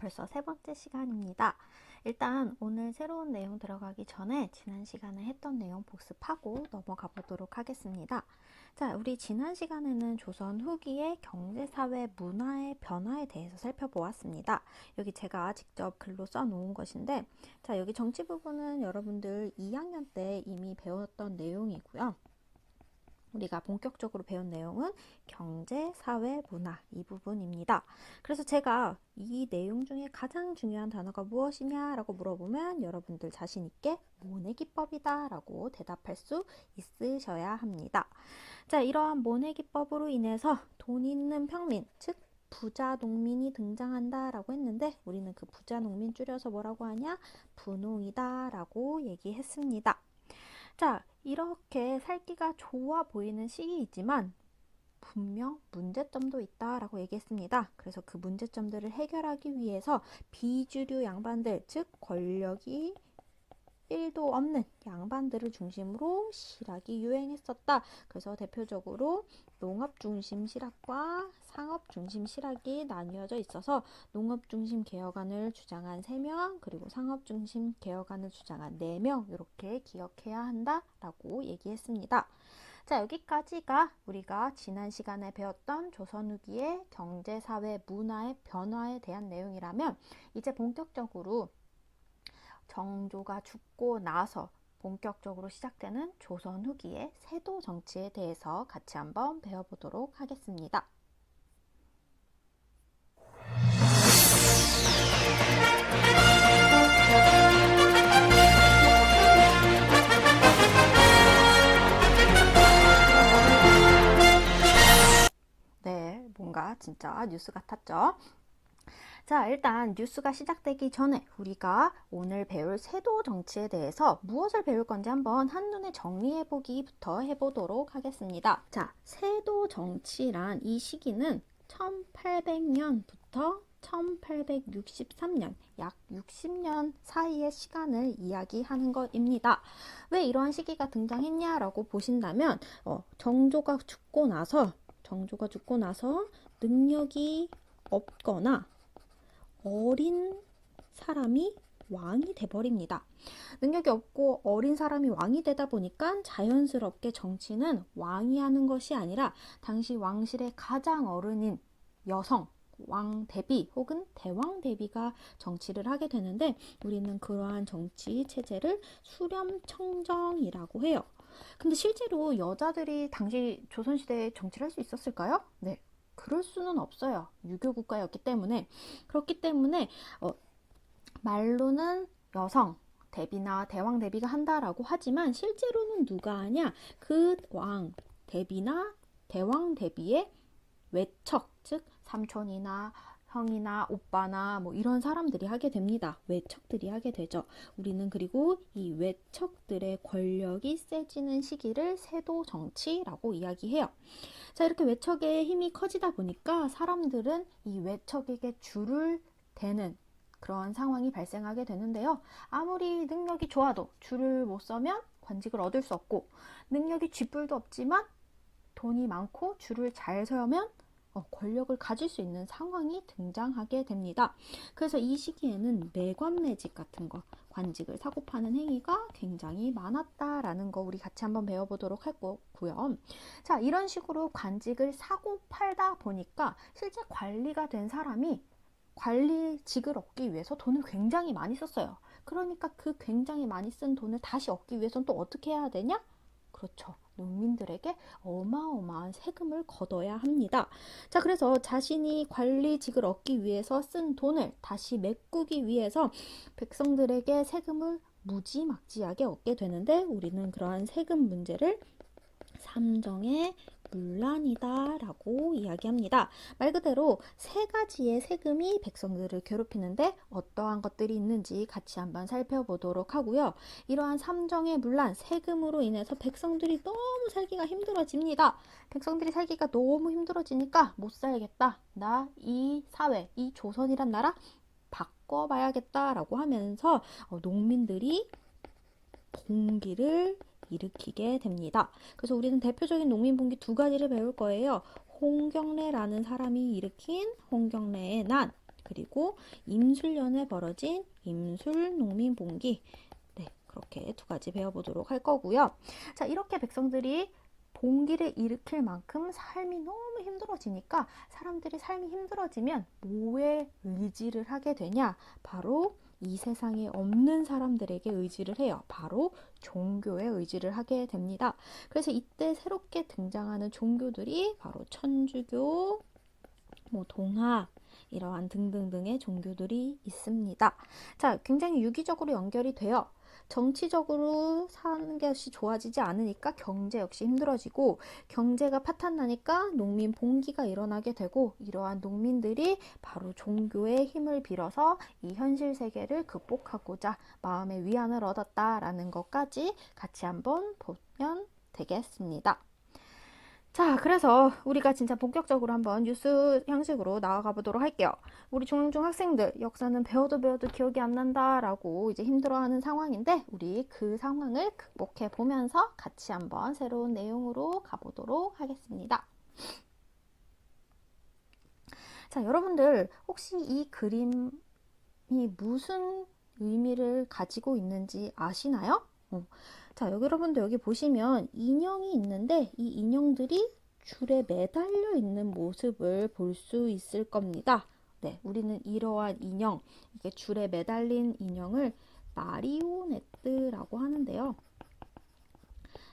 벌써 세 번째 시간입니다. 일단 오늘 새로운 내용 들어가기 전에 지난 시간에 했던 내용 복습하고 넘어가 보도록 하겠습니다. 자, 우리 지난 시간에는 조선 후기의 경제, 사회, 문화의 변화에 대해서 살펴보았습니다. 여기 제가 직접 글로 써놓은 것인데, 자, 여기 정치 부분은 여러분들 2학년 때 이미 배웠던 내용이고요. 우리가 본격적으로 배운 내용은 경제, 사회, 문화 이 부분입니다. 그래서 제가 이 내용 중에 가장 중요한 단어가 무엇이냐라고 물어보면 여러분들 자신 있게 모내기법이다 라고 대답할 수 있으셔야 합니다. 자, 이러한 모내기법으로 인해서 돈 있는 평민, 즉 부자 농민이 등장한다 라고 했는데 우리는 그 부자 농민 줄여서 뭐라고 하냐? 분홍이다 라고 얘기했습니다. 자, 이렇게 살기가 좋아 보이는 시기이지만 분명 문제점도 있다라고 얘기했습니다. 그래서 그 문제점들을 해결하기 위해서 비주류 양반들, 즉 권력이 1도 없는 양반들을 중심으로 실학이 유행했었다. 그래서 대표적으로 농업 중심 실학과 상업 중심 실학이 나뉘어져 있어서 농업 중심 개혁안을 주장한 3명, 그리고 상업 중심 개혁안을 주장한 4명 이렇게 기억해야 한다라고 얘기했습니다. 자, 여기까지가 우리가 지난 시간에 배웠던 조선 후기의 경제, 사회, 문화의 변화에 대한 내용이라면 이제 본격적으로 정조가 죽고 나서 본격적으로 시작되는 조선 후기의 세도 정치에 대해서 같이 한번 배워보도록 하겠습니다. 네, 뭔가 진짜 뉴스 같았죠? 자, 일단 뉴스가 시작되기 전에 우리가 오늘 배울 세도 정치에 대해서 무엇을 배울 건지 한번 한눈에 정리해보기부터 해보도록 하겠습니다. 자, 세도 정치란 이 시기는 1800년부터 1863년, 약 60년 사이의 시간을 이야기하는 것입니다. 왜 이러한 시기가 등장했냐라고 보신다면 정조가 죽고 나서 능력이 없거나 어린 사람이 왕이 돼버립니다. 능력이 없고 어린 사람이 왕이 되다 보니까 자연스럽게 정치는 왕이 하는 것이 아니라 당시 왕실의 가장 어른인 여성, 왕대비 혹은 대왕대비가 정치를 하게 되는데 우리는 그러한 정치 체제를 수렴청정이라고 해요. 근데 실제로 여자들이 당시 조선시대에 정치를 할 수 있었을까요? 네. 그럴 수는 없어요. 유교 국가였기 때문에. 그렇기 때문에 말로는 여성 대비나 대왕 대비가 한다라고 하지만 실제로는 누가 하냐? 그 왕 대비나 대왕 대비의 외척, 즉 삼촌이나 형이나 오빠나 뭐 이런 사람들이 하게 됩니다. 외척들이 하게 되죠. 우리는 그리고 이 외척들의 권력이 세지는 시기를 세도 정치라고 이야기해요. 자, 이렇게 외척의 힘이 커지다 보니까 사람들은 이 외척에게 줄을 대는 그런 상황이 발생하게 되는데요. 아무리 능력이 좋아도 줄을 못 서면 관직을 얻을 수 없고 능력이 쥐뿔도 없지만 돈이 많고 줄을 잘 서면 권력을 가질 수 있는 상황이 등장하게 됩니다. 그래서 이 시기에는 매관매직 같은 거, 관직을 사고 파는 행위가 굉장히 많았다라는 거 우리 같이 한번 배워보도록 할 거고요. 자, 이런 식으로 관직을 사고 팔다 보니까 실제 관리가 된 사람이 관리직을 얻기 위해서 돈을 굉장히 많이 썼어요. 그러니까 그 굉장히 많이 쓴 돈을 다시 얻기 위해서는 또 어떻게 해야 되냐? 그렇죠. 농민들에게 어마어마한 세금을 걷어야 합니다. 자, 그래서 자신이 관리직을 얻기 위해서 쓴 돈을 다시 메꾸기 위해서 백성들에게 세금을 무지막지하게 얻게 되는데 우리는 그러한 세금 문제를 삼정의 문란이다 라고 이야기합니다. 말 그대로 세 가지의 세금이 백성들을 괴롭히는데 어떠한 것들이 있는지 같이 한번 살펴보도록 하고요. 이러한 삼정의 문란, 세금으로 인해서 백성들이 너무 살기가 힘들어집니다. 백성들이 살기가 너무 힘들어지니까 못 살겠다. 나 이 사회, 이 조선이란 나라 바꿔봐야겠다 라고 하면서 농민들이 봉기를 일으키게 됩니다. 그래서 우리는 대표적인 농민봉기 2가지를 배울 거예요. 홍경래라는 사람이 일으킨 홍경래의 난, 그리고 임술년에 벌어진 임술농민봉기. 네, 그렇게 두 가지 배워보도록 할 거고요. 자, 이렇게 백성들이 봉기를 일으킬 만큼 삶이 너무 힘들어지니까 사람들이 삶이 힘들어지면 뭐에 의지를 하게 되냐? 바로 이 세상에 없는 사람들에게 의지를 해요. 바로 종교에 의지를 하게 됩니다. 그래서 이때 새롭게 등장하는 종교들이 바로 천주교, 동학, 이러한 등등등의 종교들이 있습니다. 자, 굉장히 유기적으로 연결이 돼요. 정치적으로 사는 것이 좋아지지 않으니까 경제 역시 힘들어지고, 경제가 파탄나니까 농민 봉기가 일어나게 되고, 이러한 농민들이 바로 종교의 힘을 빌어서 이 현실 세계를 극복하고자 마음의 위안을 얻었다라는 것까지 같이 한번 보면 되겠습니다. 자, 그래서 우리가 진짜 본격적으로 한번 뉴스 형식으로 나아가 보도록 할게요. 우리 중학생 학생들 역사는 배워도 기억이 안 난다라고 이제 힘들어하는 상황인데, 우리 그 상황을 극복해 보면서 같이 한번 새로운 내용으로 가보도록 하겠습니다. 자, 여러분들 혹시 이 그림이 무슨 의미를 가지고 있는지 아시나요? 자, 여러분들 여기 보시면 인형이 있는데 이 인형들이 줄에 매달려 있는 모습을 볼 수 있을 겁니다. 네, 우리는 이러한 인형, 이게 줄에 매달린 인형을 마리오네트라고 하는데요.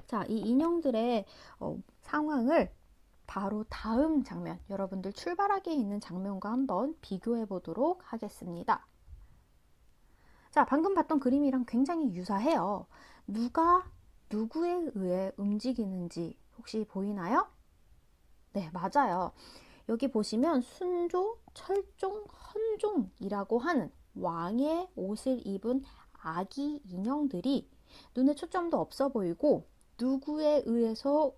자, 이 인형들의 상황을 바로 다음 장면, 여러분들 출발하기에 있는 장면과 한번 비교해 보도록 하겠습니다. 자, 방금 봤던 그림이랑 굉장히 유사해요. 누가 누구에 의해 움직이는지 혹시 보이나요? 네, 맞아요. 여기 보시면 순조, 철종, 헌종이라고 하는 왕의 옷을 입은 아기 인형들이 눈에 초점도 없어 보이고 누구에 의해서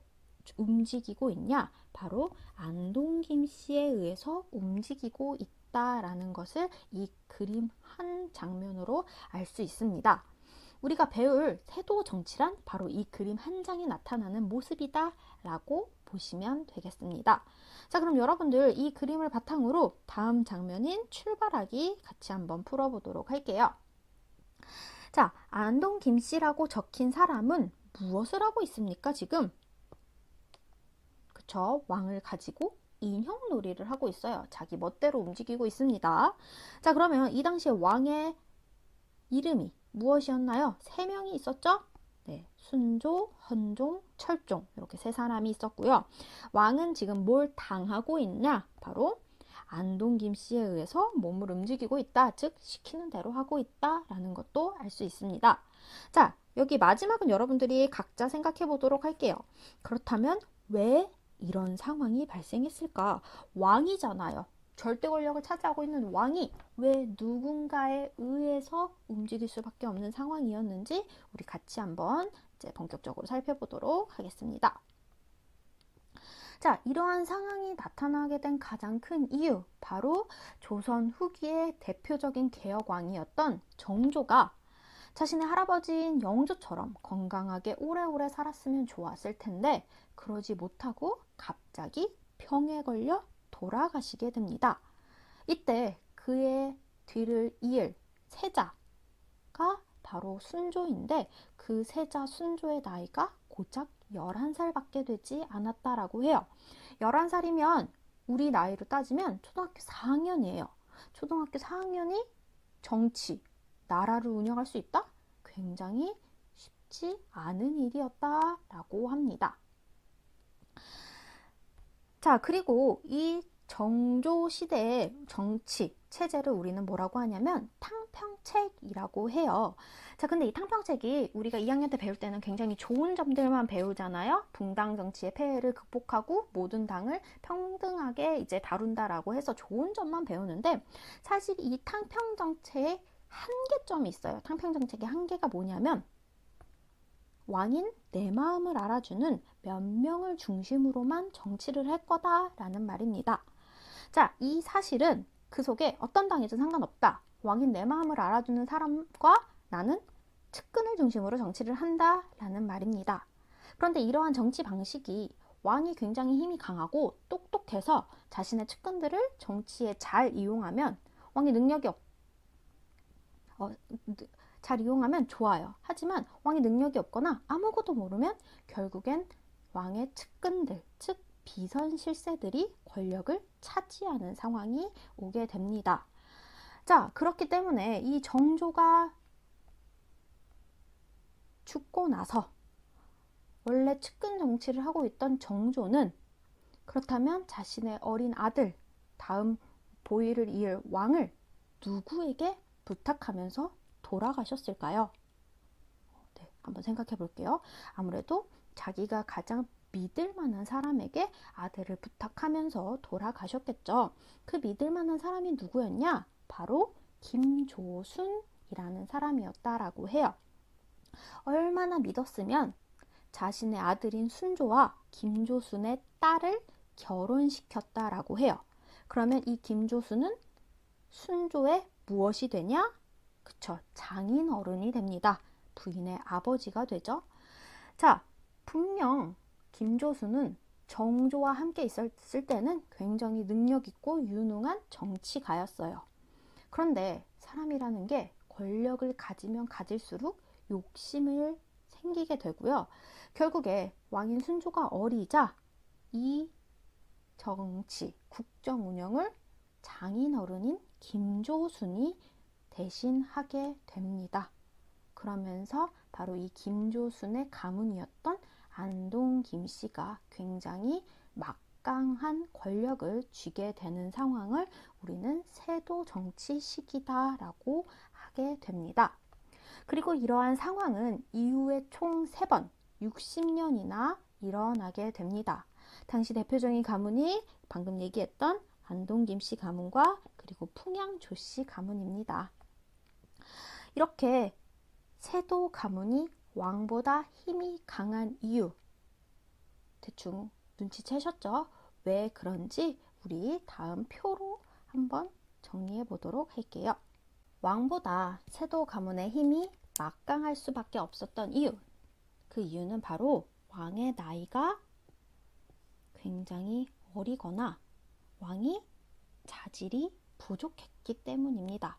움직이고 있냐? 바로 안동김 씨에 의해서 움직이고 있다라는 것을 이 그림 한 장면으로 알 수 있습니다. 우리가 배울 태도 정치란 바로 이 그림 한 장에 나타나는 모습이다 라고 보시면 되겠습니다. 자, 그럼 여러분들 이 그림을 바탕으로 다음 장면인 출발하기 같이 한번 풀어보도록 할게요. 자, 안동 김씨라고 적힌 사람은 무엇을 하고 있습니까, 지금? 그쵸, 왕을 가지고 인형놀이를 하고 있어요. 자기 멋대로 움직이고 있습니다. 자, 그러면 이 당시에 왕의 이름이 무엇이었나요? 세 명이 있었죠? 네, 순조, 헌종, 철종, 이렇게 세 사람이 있었고요. 왕은 지금 뭘 당하고 있냐? 바로 안동 김씨에 의해서 몸을 움직이고 있다, 즉 시키는 대로 하고 있다라는 것도 알 수 있습니다. 자, 여기 마지막은 여러분들이 각자 생각해 보도록 할게요. 그렇다면 왜 이런 상황이 발생했을까? 왕이잖아요. 절대 권력을 차지하고 있는 왕이 왜 누군가에 의해서 움직일 수밖에 없는 상황이었는지 우리 같이 한번 이제 본격적으로 살펴보도록 하겠습니다. 자, 이러한 상황이 나타나게 된 가장 큰 이유, 바로 조선 후기의 대표적인 개혁왕이었던 정조가 자신의 할아버지인 영조처럼 건강하게 오래오래 살았으면 좋았을 텐데 그러지 못하고 갑자기 병에 걸려 돌아가시게 됩니다. 이때 그의 뒤를 이을 세자가 바로 순조인데 그 세자 순조의 나이가 고작 11살밖에 되지 않았다라고 해요. 11살이면 우리 나이로 따지면 초등학교 4학년이에요. 초등학교 4학년이 정치, 나라를 운영할 수 있다? 굉장히 쉽지 않은 일이었다라고 합니다. 자, 그리고 이 정조 시대의 정치 체제를 우리는 뭐라고 하냐면 탕평책이라고 해요. 자, 근데 이 탕평책이 우리가 2학년 때 배울 때는 굉장히 좋은 점들만 배우잖아요. 붕당 정치의 폐해를 극복하고 모든 당을 평등하게 이제 다룬다라고 해서 좋은 점만 배우는데, 사실 이 탕평 정책의 한계점이 있어요. 탕평 정책의 한계가 뭐냐면 왕인 내 마음을 알아주는 몇 명을 중심으로만 정치를 할 거다라는 말입니다. 자, 이 사실은 그 속에 어떤 당이든 상관없다. 왕인 내 마음을 알아주는 사람과 나는 측근을 중심으로 정치를 한다라는 말입니다. 그런데 이러한 정치 방식이 왕이 굉장히 힘이 강하고 똑똑해서 자신의 측근들을 정치에 잘 이용하면 왕이 능력이 잘 이용하면 좋아요. 하지만 왕이 능력이 없거나 아무것도 모르면 결국엔 왕의 측근들, 즉 비선 실세들이 권력을 차지하는 상황이 오게 됩니다. 자, 그렇기 때문에 이 정조가 죽고 나서 원래 측근 정치를 하고 있던 정조는 그렇다면 자신의 어린 아들, 다음 보위를 이을 왕을 누구에게 부탁하면서 돌아가셨을까요? 네, 한번 생각해 볼게요. 아무래도 자기가 가장 믿을 만한 사람에게 아들을 부탁하면서 돌아가셨겠죠. 그 믿을 만한 사람이 누구였냐? 바로 김조순이라는 사람이었다라고 해요. 얼마나 믿었으면 자신의 아들인 순조와 김조순의 딸을 결혼시켰다라고 해요. 그러면 이 김조순은 순조의 무엇이 되냐? 그쵸, 장인어른이 됩니다. 부인의 아버지가 되죠. 자, 분명 김조순은 정조와 함께 있었을 때는 굉장히 능력 있고 유능한 정치가였어요. 그런데 사람이라는 게 권력을 가지면 가질수록 욕심을 생기게 되고요. 결국에 왕인 순조가 어리자 이 정치, 국정 운영을 장인어른인 김조순이 대신하게 됩니다. 그러면서 바로 이 김조순의 가문이었던 안동 김씨가 굉장히 막강한 권력을 쥐게 되는 상황을 우리는 세도 정치 시기다라고 하게 됩니다. 그리고 이러한 상황은 이후에 총 3번, 60년이나 일어나게 됩니다. 당시 대표적인 가문이 방금 얘기했던 안동 김씨 가문과 그리고 풍양 조씨 가문입니다. 이렇게 세도 가문이 왕보다 힘이 강한 이유 대충 눈치채셨죠? 왜 그런지 우리 다음 표로 한번 정리해 보도록 할게요. 왕보다 세도 가문의 힘이 막강할 수밖에 없었던 이유, 그 이유는 바로 왕의 나이가 굉장히 어리거나 왕이 자질이 부족했기 때문입니다.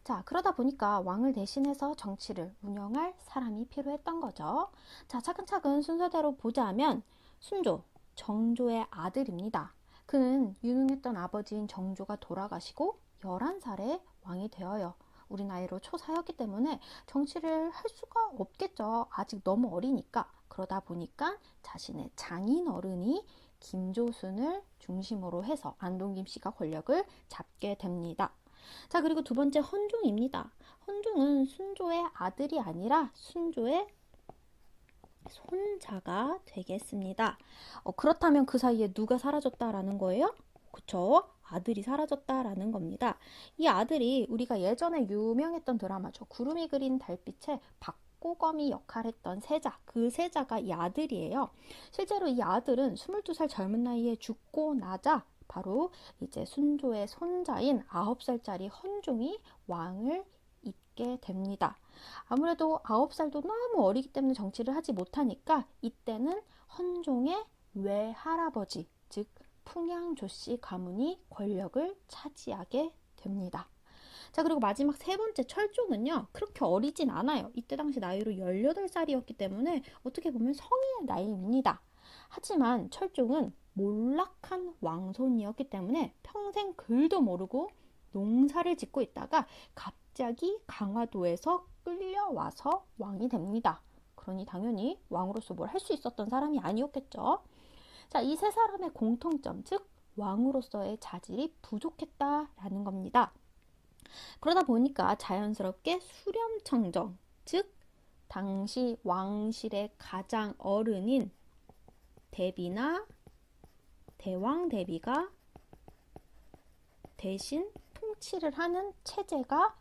자, 그러다 보니까 왕을 대신해서 정치를 운영할 사람이 필요했던 거죠. 자, 차근차근 순서대로 보자면 순조, 정조의 아들입니다. 그는 유능했던 아버지인 정조가 돌아가시고 11살에 왕이 되어요. 우리 나이로 초사였기 때문에 정치를 할 수가 없겠죠. 아직 너무 어리니까. 그러다 보니까 자신의 장인어른이 김조순을 중심으로 해서 안동 김씨가 권력을 잡게 됩니다. 자, 그리고 두 번째 헌종입니다. 헌종은 순조의 아들이 아니라 순조의 손자가 되겠습니다. 그렇다면 그 사이에 누가 사라졌다라는 거예요? 그쵸? 아들이 사라졌다라는 겁니다. 이 아들이 우리가 예전에 유명했던 드라마죠. 구름이 그린 달빛에 박고검이 역할했던 세자, 그 세자가 이 아들이에요. 실제로 이 아들은 22살 젊은 나이에 죽고 나자 바로 이제 순조의 손자인 9살짜리 헌종이 왕을 잇게 됩니다. 아무래도 9살도 너무 어리기 때문에 정치를 하지 못하니까 이때는 헌종의 외할아버지, 즉 풍양조씨 가문이 권력을 차지하게 됩니다. 자, 그리고 마지막 세 번째 철종은요, 그렇게 어리진 않아요. 이때 당시 나이로 18살이었기 때문에 어떻게 보면 성인의 나이입니다. 하지만 철종은 몰락한 왕손이었기 때문에 평생 글도 모르고 농사를 짓고 있다가 갑자기 강화도에서 끌려와서 왕이 됩니다. 그러니 당연히 왕으로서 뭘 할 수 있었던 사람이 아니었겠죠. 자, 이 세 사람의 공통점, 즉 왕으로서의 자질이 부족했다라는 겁니다. 그러다 보니까 자연스럽게 수렴청정, 즉 당시 왕실의 가장 어른인 대비나 대왕 대비가 대신 통치를 하는 체제가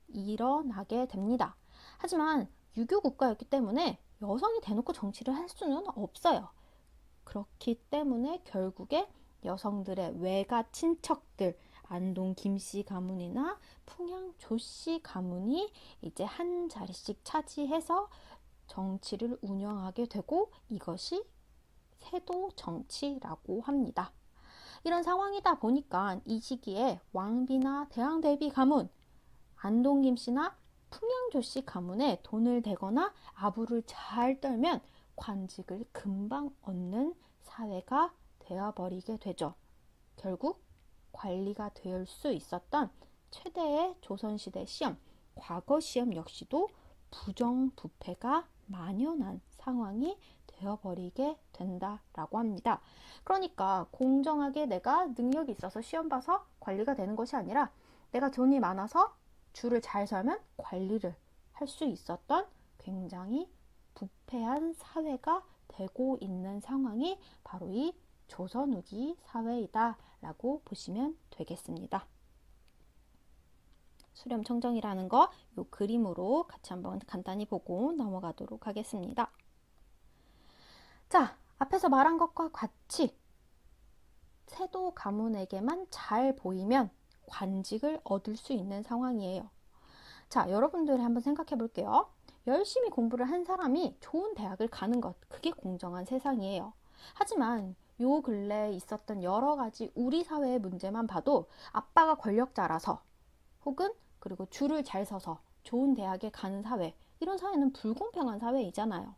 일어나게 됩니다. 하지만 유교 국가였기 때문에 여성이 대놓고 정치를 할 수는 없어요. 그렇기 때문에 결국에 여성들의 외가 친척들, 안동 김씨 가문이나 풍양 조씨 가문이 이제 한 자리씩 차지해서 정치를 운영하게 되고 이것이 세도 정치라고 합니다. 이런 상황이다 보니까 이 시기에 왕비나 대왕대비 가문, 안동김 씨나 풍양조 씨 가문에 돈을 대거나 아부를 잘 떨면 관직을 금방 얻는 사회가 되어버리게 되죠. 결국 관리가 될 수 있었던 최대의 조선시대 시험, 과거 시험 역시도 부정부패가 만연한 상황이 되어버리게 된다라고 합니다. 그러니까 공정하게 내가 능력이 있어서 시험 봐서 관리가 되는 것이 아니라 내가 돈이 많아서 줄을 잘 서면 관리를 할 수 있었던 굉장히 부패한 사회가 되고 있는 상황이 바로 이 조선 후기 사회이다 라고 보시면 되겠습니다. 수렴청정이라는 거 이 그림으로 같이 한번 간단히 보고 넘어가도록 하겠습니다. 자, 앞에서 말한 것과 같이 세도 가문에게만 잘 보이면 관직을 얻을 수 있는 상황이에요. 자, 여러분들이 한번 생각해 볼게요. 열심히 공부를 한 사람이 좋은 대학을 가는 것, 그게 공정한 세상이에요. 하지만 요 근래에 있었던 여러 가지 우리 사회의 문제만 봐도 아빠가 권력자라서 혹은 그리고 줄을 잘 서서 좋은 대학에 가는 사회, 이런 사회는 불공평한 사회이잖아요.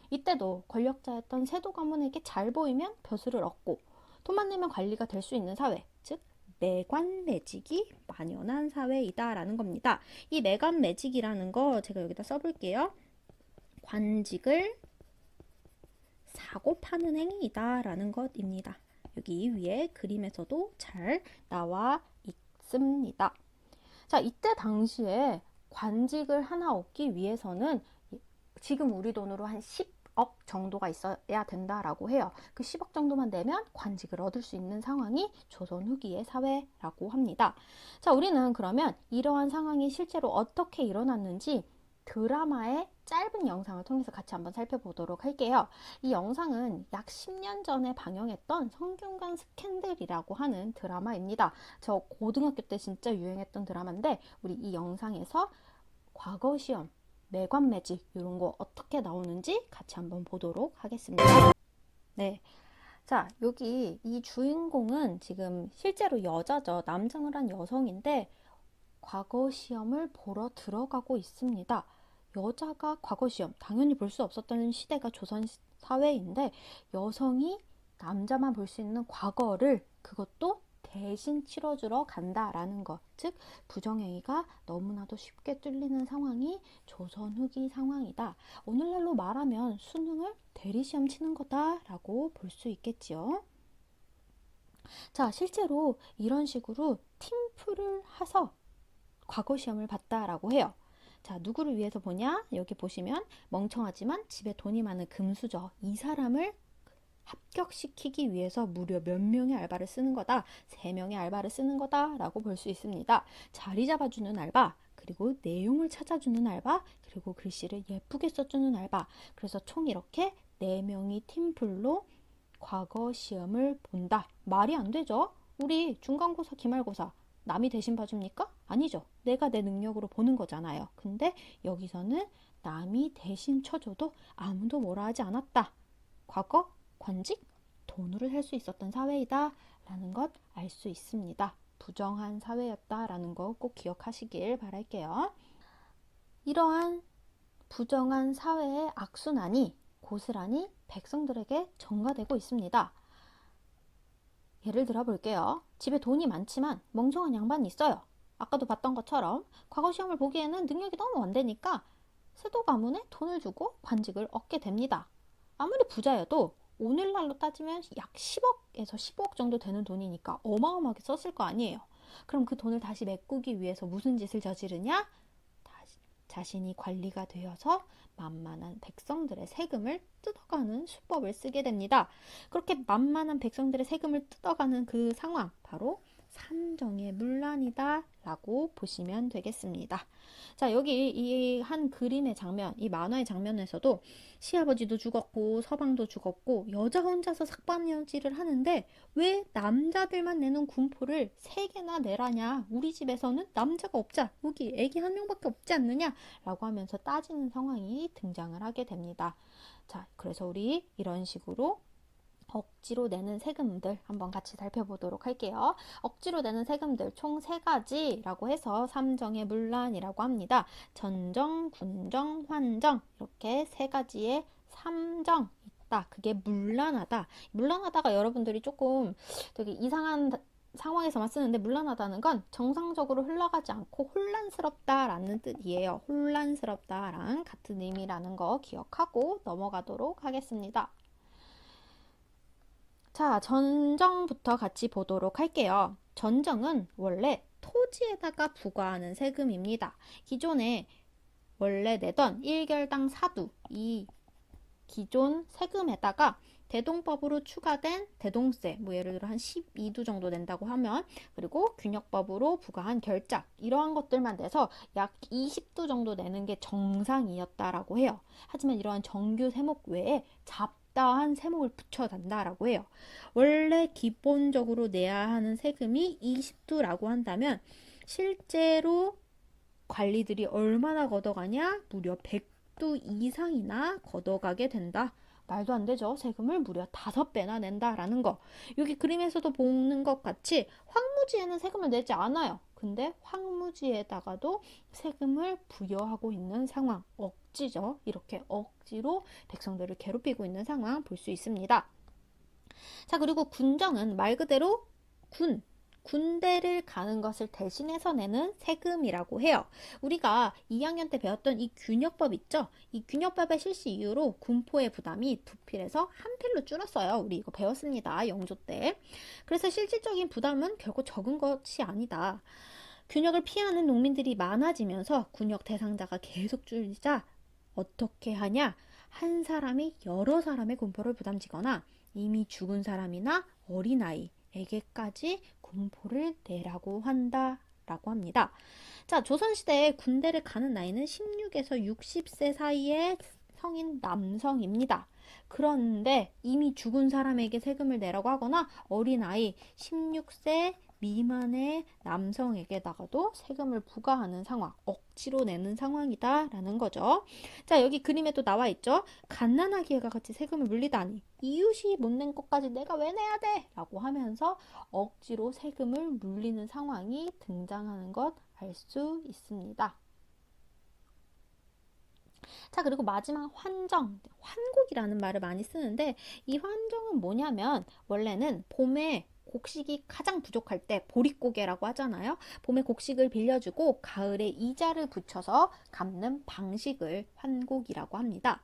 이때도 권력자였던 세도 가문에게 잘 보이면 벼슬을 얻고 돈만 내면 관리가 될 수 있는 사회, 즉 매관매직이 만연한 사회이다라는 겁니다. 이 매관매직이라는 거 제가 여기다 써볼게요. 관직을 사고 파는 행위이다라는 것입니다. 여기 위에 그림에서도 잘 나와 있습니다. 자, 이때 당시에 관직을 하나 얻기 위해서는 지금 우리 돈으로 한 10억 정도가 있어야 된다라고 해요. 그 10억 정도만 내면 관직을 얻을 수 있는 상황이 조선 후기의 사회라고 합니다. 자, 우리는 그러면 이러한 상황이 실제로 어떻게 일어났는지 드라마의 짧은 영상을 통해서 같이 한번 살펴보도록 할게요. 이 영상은 약 10년 전에 방영했던 성균관 스캔들이라고 하는 드라마입니다. 저 고등학교 때 진짜 유행했던 드라마인데 우리 이 영상에서 과거 시험, 매관매직 이런 거 어떻게 나오는지 같이 한번 보도록 하겠습니다. 네. 자, 여기 이 주인공은 지금 실제로 여자죠. 남장을 한 여성인데 과거 시험을 보러 들어가고 있습니다. 여자가 과거 시험, 당연히 볼 수 없었던 시대가 조선 사회인데 여성이 남자만 볼 수 있는 과거를 그것도 대신 치러주러 간다라는 것, 즉 부정행위가 너무나도 쉽게 뚫리는 상황이 조선 후기 상황이다. 오늘날로 말하면 수능을 대리시험 치는 거다라고 볼 수 있겠지요. 자, 실제로 이런 식으로 팀플을 해서 과거 시험을 봤다라고 해요. 자, 누구를 위해서 보냐? 여기 보시면 멍청하지만 집에 돈이 많은 금수저, 이 사람을 합격시키기 위해서 무려 몇 명의 알바를 쓰는 거다. 3명의 알바를 쓰는 거다 라고 볼 수 있습니다. 자리 잡아주는 알바, 그리고 내용을 찾아주는 알바, 그리고 글씨를 예쁘게 써주는 알바. 그래서 총 이렇게 4명이 팀플로 과거 시험을 본다. 말이 안 되죠? 우리 중간고사, 기말고사 남이 대신 봐줍니까? 아니죠. 내가 내 능력으로 보는 거잖아요. 근데 여기서는 남이 대신 쳐줘도 아무도 뭐라 하지 않았다. 과거 관직 돈으로 살 수 있었던 사회이다 라는 것 알 수 있습니다. 부정한 사회였다 라는 거 꼭 기억하시길 바랄게요. 이러한 부정한 사회의 악순환이 고스란히 백성들에게 전가되고 있습니다. 예를 들어 볼게요. 집에 돈이 많지만 멍청한 양반이 있어요. 아까도 봤던 것처럼 과거 시험을 보기에는 능력이 너무 안 되니까 세도 가문에 돈을 주고 관직을 얻게 됩니다. 아무리 부자여도 오늘날로 따지면 약 10억에서 15억 정도 되는 돈이니까 어마어마하게 썼을 거 아니에요. 그럼 그 돈을 다시 메꾸기 위해서 무슨 짓을 저지르냐? 자신이 관리가 되어서 만만한 백성들의 세금을 뜯어가는 수법을 쓰게 됩니다. 그렇게 만만한 백성들의 세금을 뜯어가는 그 상황, 바로 삼정의 문란이다 라고 보시면 되겠습니다. 자, 여기 이 한 그림의 장면, 이 만화의 장면에서도 시아버지도 죽었고 서방도 죽었고 여자 혼자서 삭발여지를 하는데 왜 남자들만 내는 군포를 3개나 내라냐? 우리 집에서는 남자가 없자, 여기 애기 1명밖에 없지 않느냐? 라고 하면서 따지는 상황이 등장을 하게 됩니다. 자, 그래서 우리 이런 식으로 억지로 내는 세금들 한번 같이 살펴보도록 할게요. 억지로 내는 세금들 총 3가지라고 해서 삼정의 문란이라고 합니다. 전정, 군정, 환정 이렇게 3가지의 삼정 있다. 그게 문란하다. 문란하다가 여러분들이 조금 되게 이상한 상황에서만 쓰는데 문란하다는 건 정상적으로 흘러가지 않고 혼란스럽다라는 뜻이에요. 혼란스럽다랑 같은 의미라는 거 기억하고 넘어가도록 하겠습니다. 자, 전정부터 같이 보도록 할게요. 전정은 원래 토지에다가 부과하는 세금입니다. 기존에 원래 내던 1결당 사두 이 기존 세금에다가 대동법으로 추가된 대동세, 뭐 예를 들어 한 12두 정도 낸다고 하면, 그리고 균역법으로 부과한 결작, 이러한 것들만 돼서 약 20두 정도 내는 게 정상이었다라고 해요. 하지만 이러한 정규 세목 외에 잡다한 세목을 붙여단다라고 해요. 원래 기본적으로 내야 하는 세금이 20두라고 한다면 실제로 관리들이 얼마나 걷어가냐? 무려 100두 이상이나 걷어가게 된다. 말도 안 되죠. 세금을 무려 5배나 낸다라는 거. 여기 그림에서도 보는 것 같이 황무지에는 세금을 내지 않아요. 근데 황무지에다가도 세금을 부여하고 있는 상황. 억지죠. 이렇게 억지로 백성들을 괴롭히고 있는 상황 볼 수 있습니다. 자, 그리고 군정은 말 그대로 군대를 가는 것을 대신해서 내는 세금이라고 해요. 우리가 2학년 때 배웠던 이 균역법 있죠? 이 균역법의 실시 이후로 군포의 부담이 2필에서 1필로 줄었어요. 우리 이거 배웠습니다. 영조 때. 그래서 실질적인 부담은 결코 적은 것이 아니다. 균역을 피하는 농민들이 많아지면서 군역 대상자가 계속 줄자 어떻게 하냐? 한 사람이 여러 사람의 군포를 부담지거나 이미 죽은 사람이나 어린아이에게까지 군포를 내라고 한다라고 합니다. 자, 조선시대에 군대를 가는 나이는 16에서 60세 사이의 성인 남성입니다. 그런데 이미 죽은 사람에게 세금을 내라고 하거나 어린아이 16세 미만의 남성에게다가도 세금을 부과하는 상황, 억지로 내는 상황이다라는 거죠. 자, 여기 그림에도 나와 있죠. 갓난아기가 같이 세금을 물리다니 이웃이 못 낸 것까지 내가 왜 내야 돼? 라고 하면서 억지로 세금을 물리는 상황이 등장하는 것 알 수 있습니다. 자, 그리고 마지막 환정, 환곡이라는 말을 많이 쓰는데 이 환정은 뭐냐면 원래는 봄에 곡식이 가장 부족할 때 보릿고개라고 하잖아요. 봄에 곡식을 빌려주고 가을에 이자를 붙여서 갚는 방식을 환곡이라고 합니다.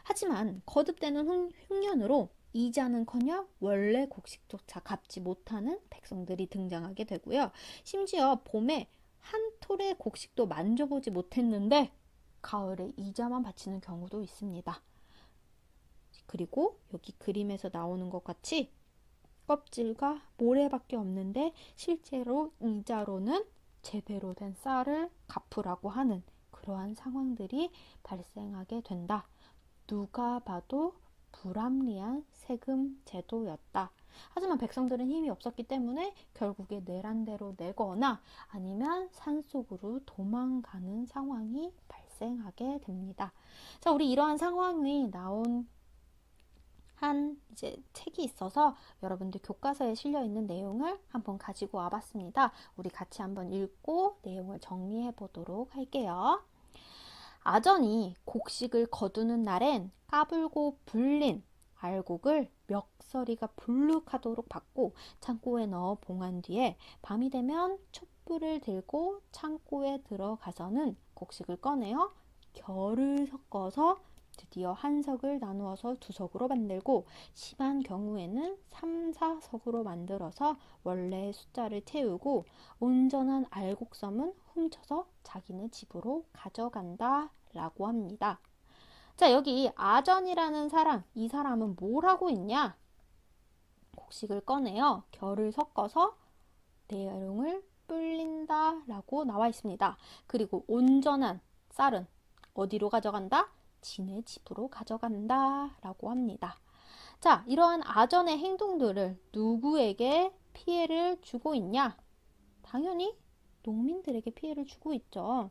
하지만 거듭되는 흉년으로 이자는커녕 원래 곡식조차 갚지 못하는 백성들이 등장하게 되고요. 심지어 봄에 한 톨의 곡식도 만져보지 못했는데 가을에 이자만 바치는 경우도 있습니다. 그리고 여기 그림에서 나오는 것 같이 껍질과 모래밖에 없는데 실제로 이자로는 제대로 된 쌀을 갚으라고 하는 그러한 상황들이 발생하게 된다. 누가 봐도 불합리한 세금 제도였다. 하지만 백성들은 힘이 없었기 때문에 결국에 내란 대로 내거나 아니면 산속으로 도망가는 상황이 발생하게 됩니다. 자, 우리 이러한 상황이 나온 한 이제 책이 있어서 여러분들 교과서에 실려 있는 내용을 한번 가지고 와봤습니다. 우리 같이 한번 읽고 내용을 정리해 보도록 할게요. 아전이 곡식을 거두는 날엔 까불고 불린 알곡을 멱서리가 불룩하도록 받고 창고에 넣어 봉한 뒤에 밤이 되면 촛불을 들고 창고에 들어가서는 곡식을 꺼내어 결을 섞어서 드디어 한 석을 나누어서 2석으로 만들고 심한 경우에는 3, 4석으로 만들어서 원래의 숫자를 채우고 온전한 알곡섬은 훔쳐서 자기네 집으로 가져간다 라고 합니다. 자, 여기 아전이라는 사람, 이 사람은 뭘 하고 있냐? 곡식을 꺼내어 결을 섞어서 내용을 불린다 라고 나와 있습니다. 그리고 온전한 쌀은 어디로 가져간다? 지네 집으로 가져간다 라고 합니다. 자, 이러한 아전의 행동들을 누구에게 피해를 주고 있냐? 당연히 농민들에게 피해를 주고 있죠.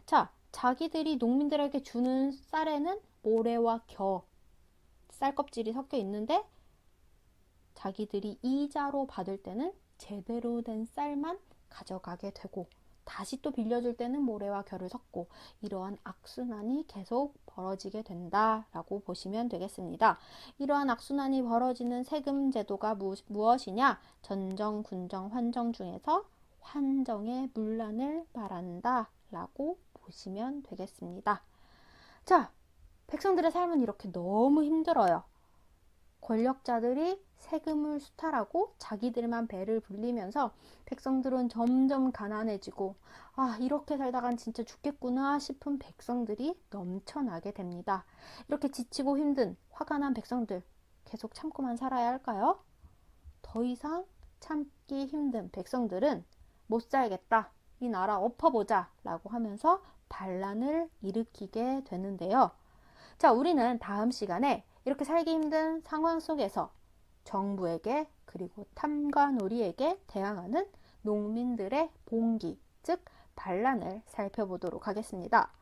자, 자기들이 농민들에게 주는 쌀에는 모래와 쌀 껍질이 섞여 있는데 자기들이 이자로 받을 때는 제대로 된 쌀만 가져가게 되고 다시 또 빌려줄 때는 모래와 결을 섞고 이러한 악순환이 계속 벌어지게 된다라고 보시면 되겠습니다. 이러한 악순환이 벌어지는 세금 제도가 무엇이냐? 전정, 군정, 환정 중에서 환정의 문란을 말한다 라고 보시면 되겠습니다. 자, 백성들의 삶은 이렇게 너무 힘들어요. 권력자들이 세금을 수탈하고 자기들만 배를 불리면서 백성들은 점점 가난해지고 이렇게 살다간 진짜 죽겠구나 싶은 백성들이 넘쳐나게 됩니다. 이렇게 지치고 힘든 화가 난 백성들 계속 참고만 살아야 할까요? 더 이상 참기 힘든 백성들은 못 살겠다. 이 나라 엎어보자 라고 하면서 반란을 일으키게 되는데요. 자, 우리는 다음 시간에 이렇게 살기 힘든 상황 속에서 정부에게 그리고 탐관오리에게 대항하는 농민들의 봉기, 즉 반란을 살펴보도록 하겠습니다.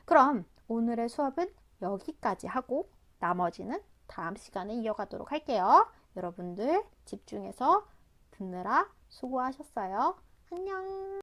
그럼 오늘의 수업은 여기까지 하고 나머지는 다음 시간에 이어가도록 할게요. 여러분들 집중해서 듣느라 수고하셨어요. 안녕.